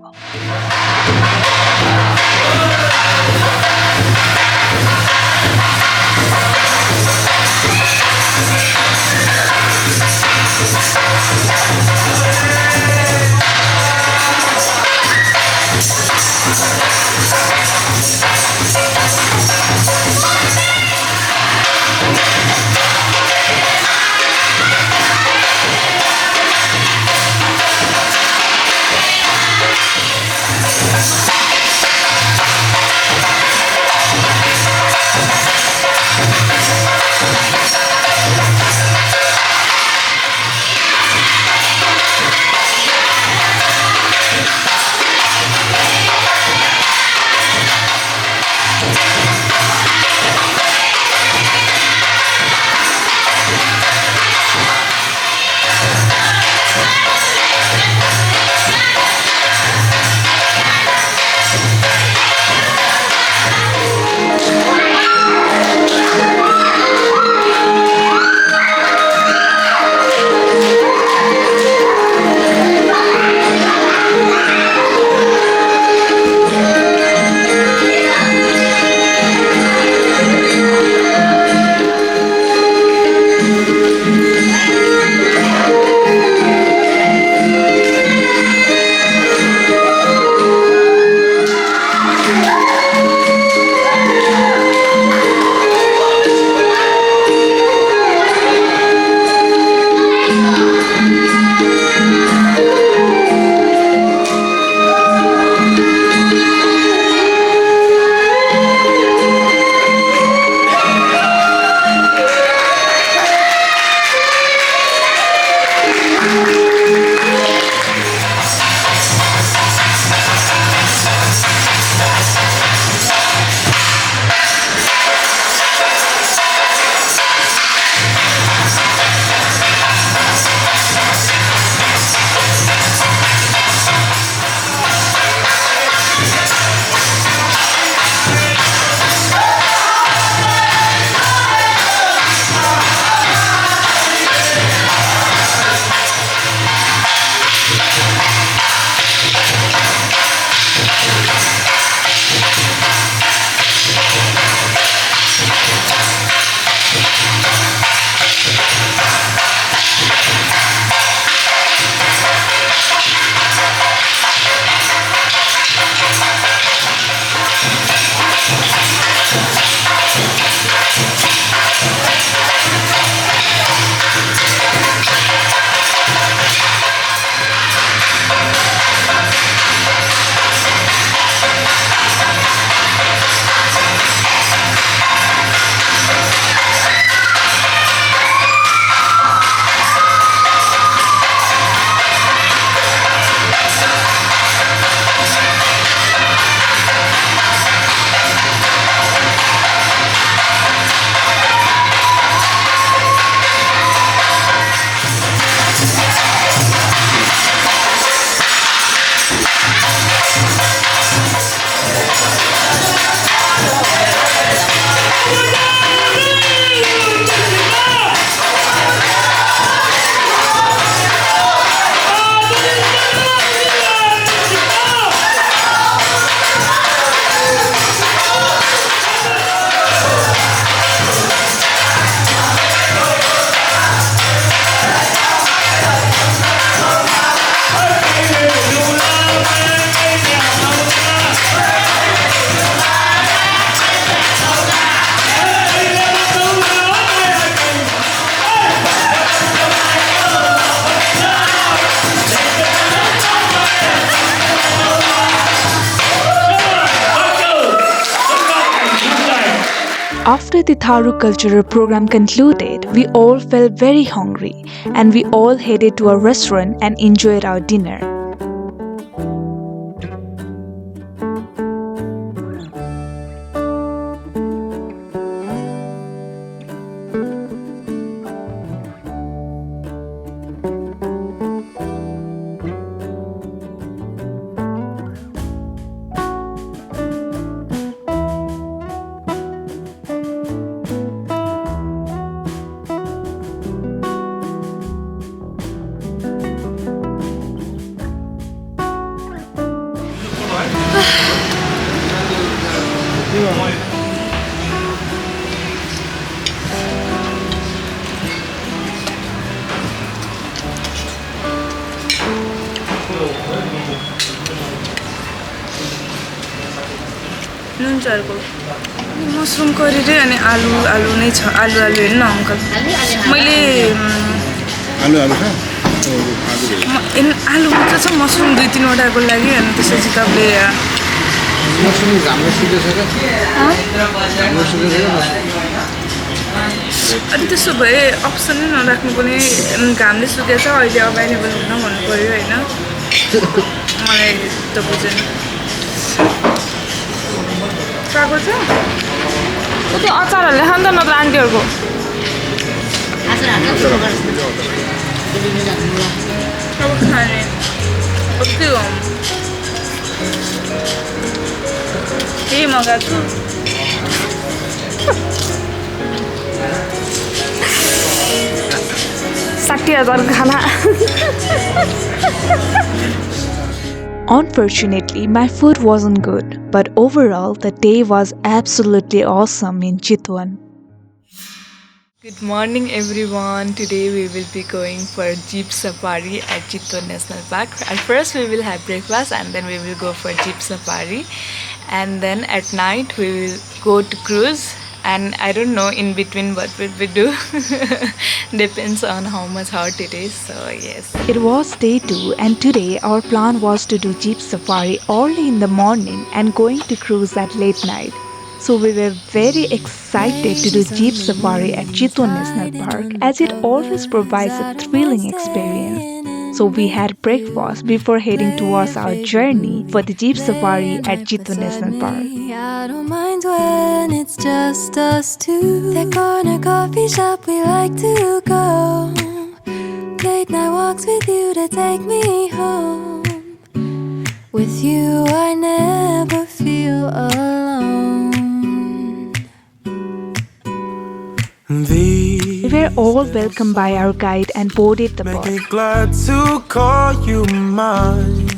After the Tharu cultural program concluded, we all felt very hungry and we all headed to a restaurant and enjoyed our dinner. Mushroom करी रे अनि आलु नै छ आलु हैन न uncle मैले आलु छ आलु मात्र छ मसरुम 2-3 वटाको लागि अनि त्यसपछि तपाईले मसरुम घामले सुकेछ के घामले सुकेछ अनि त्यसो भए अप्सन नै नराख्नु पनि घामले सुकेछ अहिले अवेलेबल हुन भन्नु पर्यो हैन मलाई त बुझेन काको छ उ त्यो अचारहरुले खान्छ न त आन्टीहरुको अब खाने कति हो के मगाएको छु 60,000 खाना Unfortunately, my food wasn't good, but overall, the day was absolutely awesome in Chitwan. Good morning everyone. Today we will be going for jeep safari at Chitwan National Park. At first we will have breakfast and then we will go for jeep safari. And then at night we will go to cruise. And I don't know in between what will we do. Depends on how much hot it is. So yes. It was day 2 and today our plan was to do jeep safari early in the morning and going to cruise at late night. So we were very excited to do jeep safari at Chitwan National Park as it always provides a thrilling experience. So we had breakfast before heading towards our journey for the jeep safari at Chitwan National Park. I don't mind when it's just us two. That corner coffee shop we like to go. Late night walks with you to take me home. With you I never feel alone. We were all welcomed by our guide and boarded the Make bus. me glad to call you mine.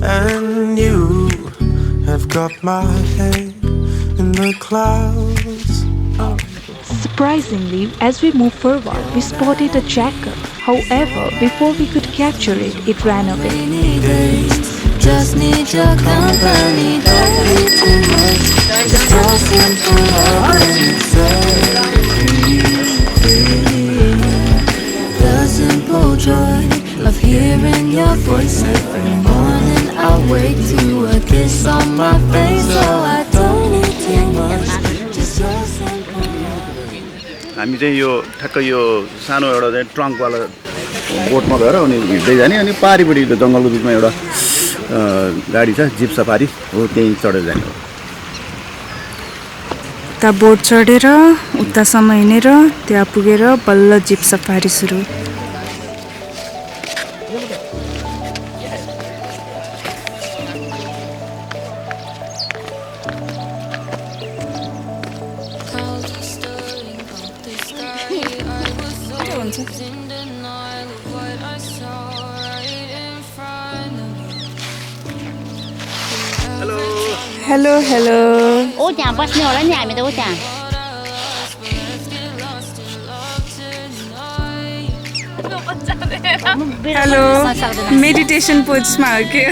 And you have got my head in the clouds. Surprisingly, as we moved forward, we spotted a jackal. However, before we could capture it, it ran away. Just need your company, don't be too much. Just your simple love and it's everything. The simple joy of hearing your voice every morning. I wake to a kiss on my face, so I don't need too much. Just your simple love. हामी चाहिँ यो ठ्याक्क यो सानो एउटा चाहिँ ट्रङ्कवाला बोटमा गएर अनि हिँड्दै जाने अनि पारिपट्टि जङ्गलको बिचमा एउटा गाडी छ जिप सफारी हो त्यही चढेर जाने हो उता बोट चढेर उतासम्म हिँडेर त्यहाँ पुगेर बल्ल जिप सफारी सुरु हेलो हेलो ओ त्यहाँ बस्ने होला नि हामी त उ त्यहाँ हेलो मेडिटेसन पोजमा हो के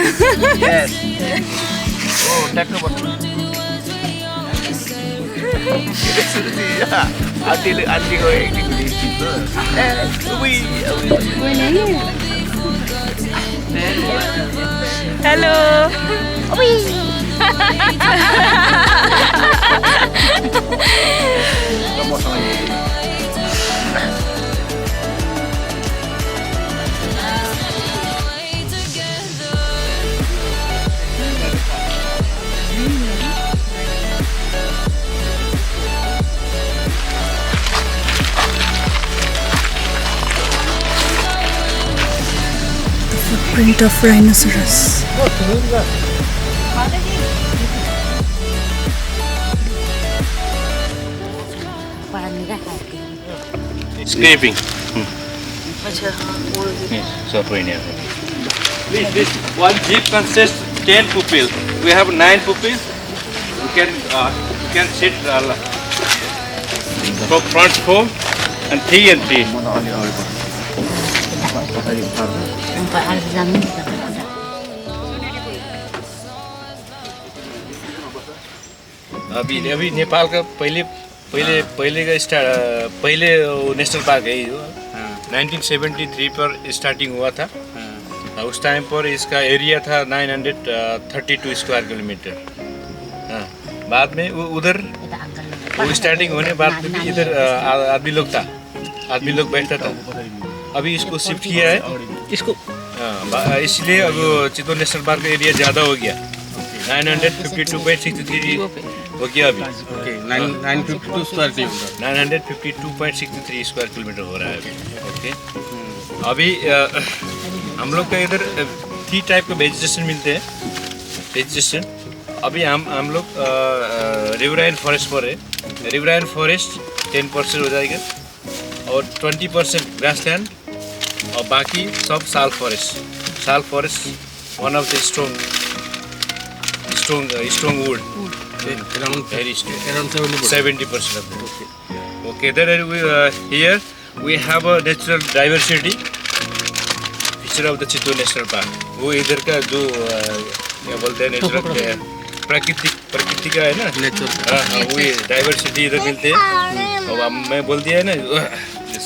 hello footprint of rhinoceros. Scraping. This one jeep consists 10 pupils. We have 9 pupils. You can sit from front 4 and 3 and 3. अभी नेपाल का पहले नेशनल पार्क है ये 1973 पर स्टार्टिंग हुआ था। उस टाइम पर इसका एरिया था 932 स्क्वायर किलोमीटर। बाद में उधर वो स्टार्टिंग होने बाद में भी इधर आदमी लोग बैठता था। अभी इसको शिफ्ट किया है इसलिए अब चितवन नेशनल पार्क का एरिया ज़्यादा हो गया 952.63 हो गया अभी 952.63 स्क्वायर किलोमीटर हो रहा है अभी। ओके अभी हम लोग का इधर 3 टाइप के वेजिटेशन मिलते हैं। वेजिटेशन अभी हम लोग रिवराइन फॉरेस्ट पर है। रिवराइन फॉरेस्ट 10% हो जाएगा और 20% ग्रासलैंड और बाकी सब साल forest one of the strong wood around 70% of that. Okay then here we have a natural diversity feature of the Chitwan National Park. वो इधर का जो क्या बोलते हैं नेचुरल प्रकृति का है ना हाँ वो डाइवर्सिटी इधर मिलते हैं। और मैं बोल दिया है ना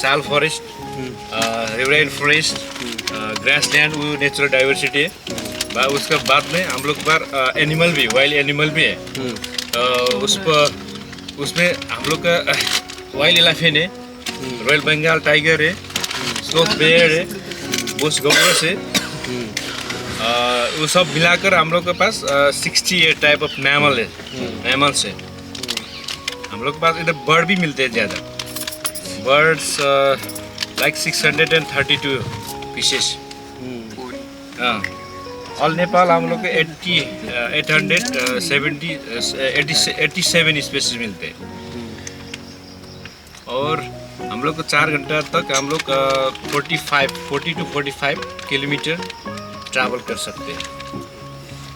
साल फॉरेस्ट रिवराइन फॉरेस्ट ग्रासलैंड वो नेचुरल डाइवर्सिटी है। उसके बाद में हम लोग पर एनिमल भी वाइल्ड एनिमल भी है। उसमें हम लोग का वाइल्ड एलिफेंट है रॉयल बंगाल टाइगर है स्लोथ बेयर है बुश गॉगल्स है। वो सब मिलाकर हम लोग के पास 68 टाइप ऑफ मैमल्स है। हम लोग के पास इधर बर्ड भी मिलते हैं ज़्यादा birds like 632 pieces. All Nepal हम लोग के 87 स्पीशीज मिलते हैं और हम लोग को 4 घंटा तक हम लोग 40 to 45 किलोमीटर ट्रैवल कर सकते हैं।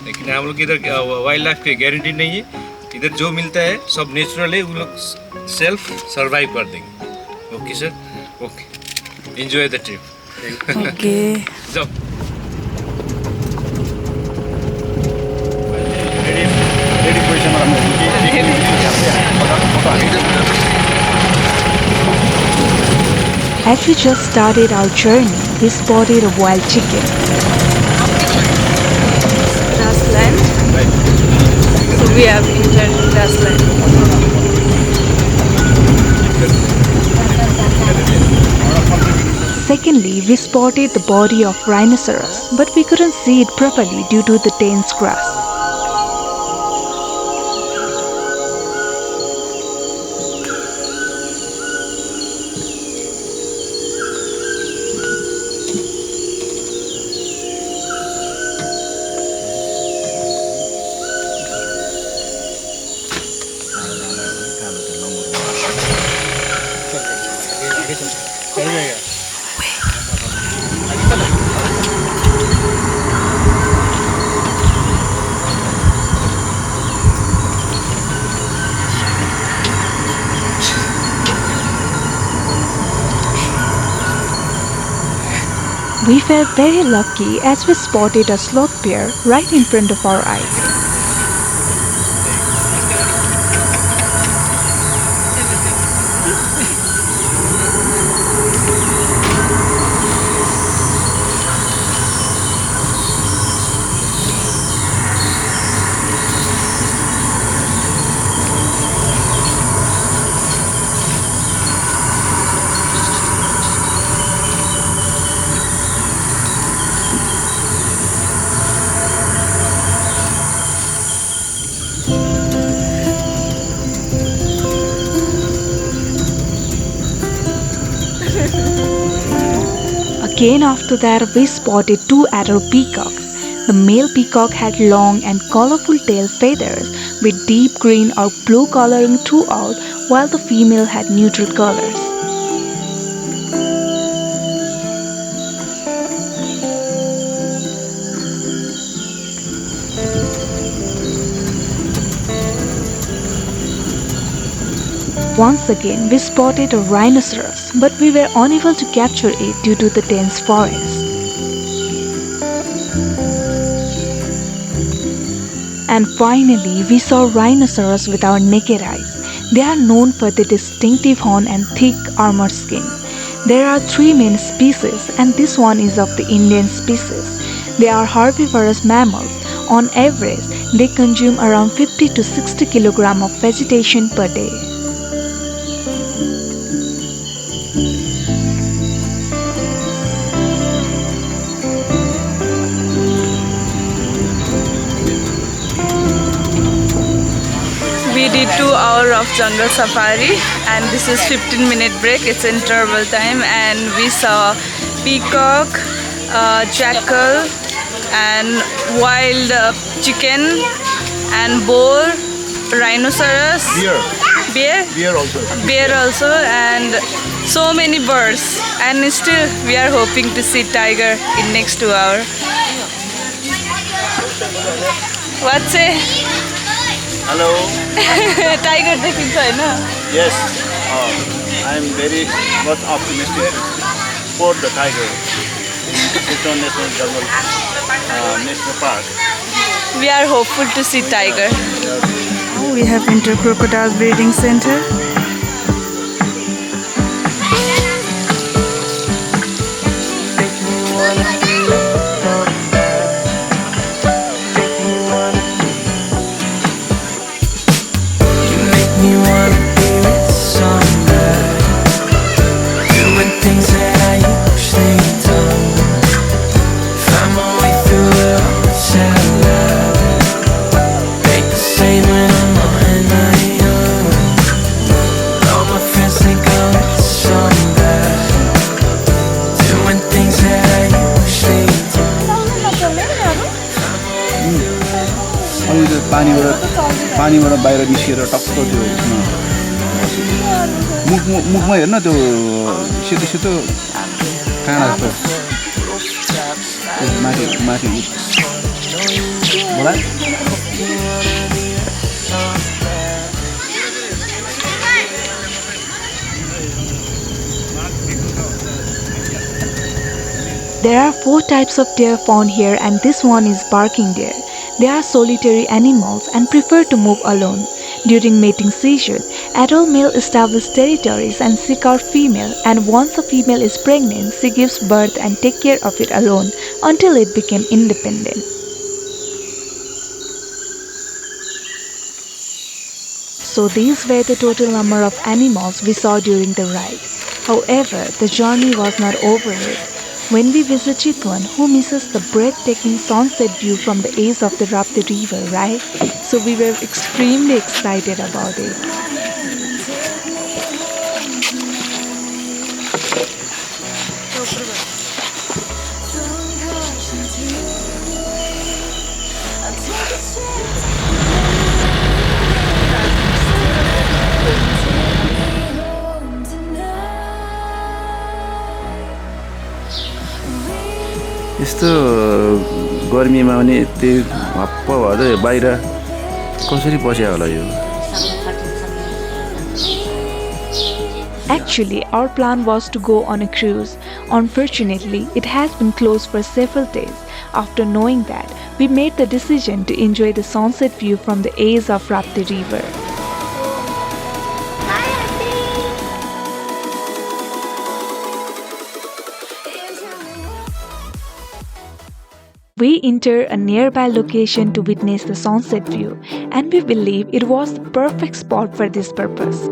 लेकिन हम लोग इधर वाइल्ड लाइफ की गारंटी नहीं है। इधर जो मिलता है सब नेचुरल है। वो लोग सेल्फ सर्वाइव कर देंगे। Okay sir okay enjoy the trip. Okay जाओ As we just started our journey, we spotted a wild chicken. Grassland. So we have entered grassland. Secondly, we spotted the body of rhinoceros, but we couldn't see it properly due to the dense grass. We felt very lucky as we spotted a sloth bear right in front of our eyes. Again after that we spotted two adult peacocks. The male peacock had long and colorful tail feathers with deep green or blue coloring throughout, while the female had neutral colors. Once again, we spotted a rhinoceros, but we were unable to capture it due to the dense forest. And finally, we saw rhinoceros with our naked eyes. They are known for their distinctive horn and thick armored skin. There are three main species, and this one is of the Indian species. They are herbivorous mammals. On average, they consume around 50 to 60 kg of vegetation per day. We did 2 hours of jungle safari and this is 15-minute break. It's interval time and we saw peacock, jackal and wild chicken and boar, rhinoceros, bear also and so many birds, and still we are hoping to see tiger in next 2 hours. What's say? Hello. Tiger देखिन्छ हैन? Yes. I am very much optimistic for the tiger. Chitwan National Park. We are hopeful to see tiger. We have entered crocodile breeding center. पानीबाट बाहिर निस्केर टक्क त्यो मुखमा हेर्न त्यो सेतो सेतो काँडा जस्तो माथि माथि होला। There are 4 types of deer found here, and this one is barking deer. They are solitary animals and prefer to move alone. During mating season, adult male establish territories and seek out female, and once a female is pregnant, she gives birth and take care of it alone until it became independent. So these were the total number of animals we saw during the ride. However, the journey was not over yet. When we visit Chitwan, who misses the breathtaking sunset view from the edge of the Rapti River, right? So we were extremely excited about it. यस्तो गर्मीमा पनि यति हप्प भएर बाहिर कसरी बस्या होला यो? Actually, our plan was to go on a cruise. Unfortunately, it has been closed for several days. After knowing that, we made the decision to enjoy the sunset view from the edge of Rapti River. We entered a nearby location to witness the sunset view, and we believe it was the perfect spot for this purpose.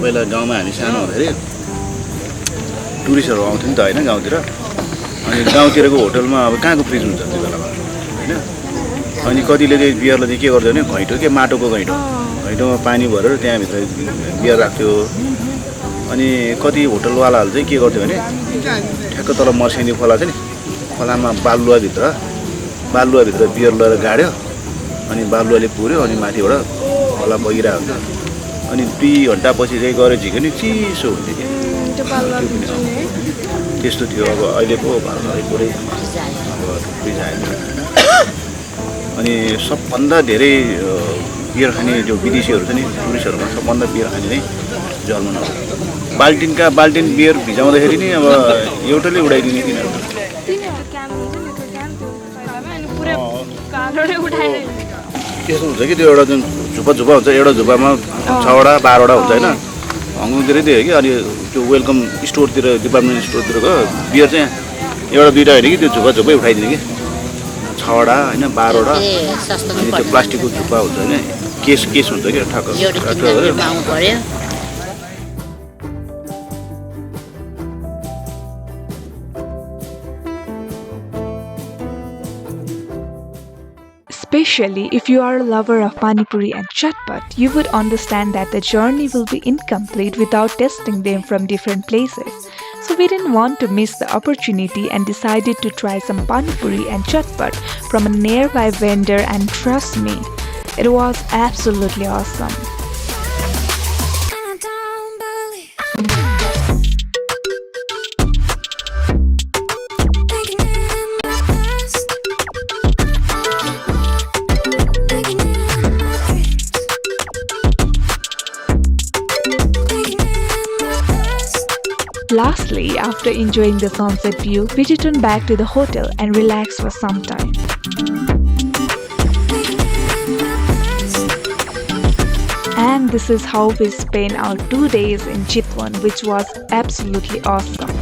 पहिला गाउँमा हामी सानो हुँदाखेरि टुरिस्टहरू आउँथ्यो नि त होइन गाउँतिर अनि गाउँतिरको होटलमा अब कहाँको फ्रिज हुन्छ त्यो बेलामा होइन अनि कतिले चाहिँ बियरलाई चाहिँ के गर्थ्यो भने घैँटो के माटोको घैँटोमा पानी भरेर त्यहाँभित्र बियर राख्थ्यो अनि कति होटलवालाहरू चाहिँ के गर्थ्यो भने ठ्याक्क तल मर्स्याङ्गी खोला छ नि खोलामा बालुवाभित्र बियर लगेर गाड्यो अनि बालुवाले पुर्यो अनि माथिबाट खोला बगिरहेको हुन्छ अनि 2 घन्टापछि चाहिँ गएर झिक्यो नि चिसो हुन्थ्यो कि त्यस्तो थियो अब अहिलेको घरघरै पुरै अब फ्रिज आएन अनि सबभन्दा धेरै बियर खाने जो विदेशीहरू छ नि टुरिस्टहरूमा सबभन्दा बियर खाने चाहिँ जर्मन हो बाल्टिन बियर भिजाउँदाखेरि नि अब एउटाले उडाइदिने तिनीहरू त्यस्तो हुन्छ कि त्यो एउटा जुन झुप्पा हुन्छ एउटा झुप्पामा 6वटा 12वटा हुन्छ होइन हङकङतिरै त्यही हो कि अनि त्यो वेलकम स्टोरतिर डिपार्टमेन्ट स्टोरतिरको बियर चाहिँ एउटा 2टा होइन कि त्यो झुप्पै उठाइदिने कि 6वटा होइन 12वटा अनि त्यो प्लास्टिकको झुप्पा हुन्छ होइन केस हुन्छ कि ठ्याक्क Especially if you are a lover of Pani Puri and Chatpat, you would understand that the journey will be incomplete without tasting them from different places. So we didn't want to miss the opportunity and decided to try some Pani Puri and Chatpat from a nearby vendor, and trust me, it was absolutely awesome. Lastly, after enjoying the sunset view, we returned back to the hotel and relaxed for some time. And this is how we spent our 2 days in Chitwan, which was absolutely awesome.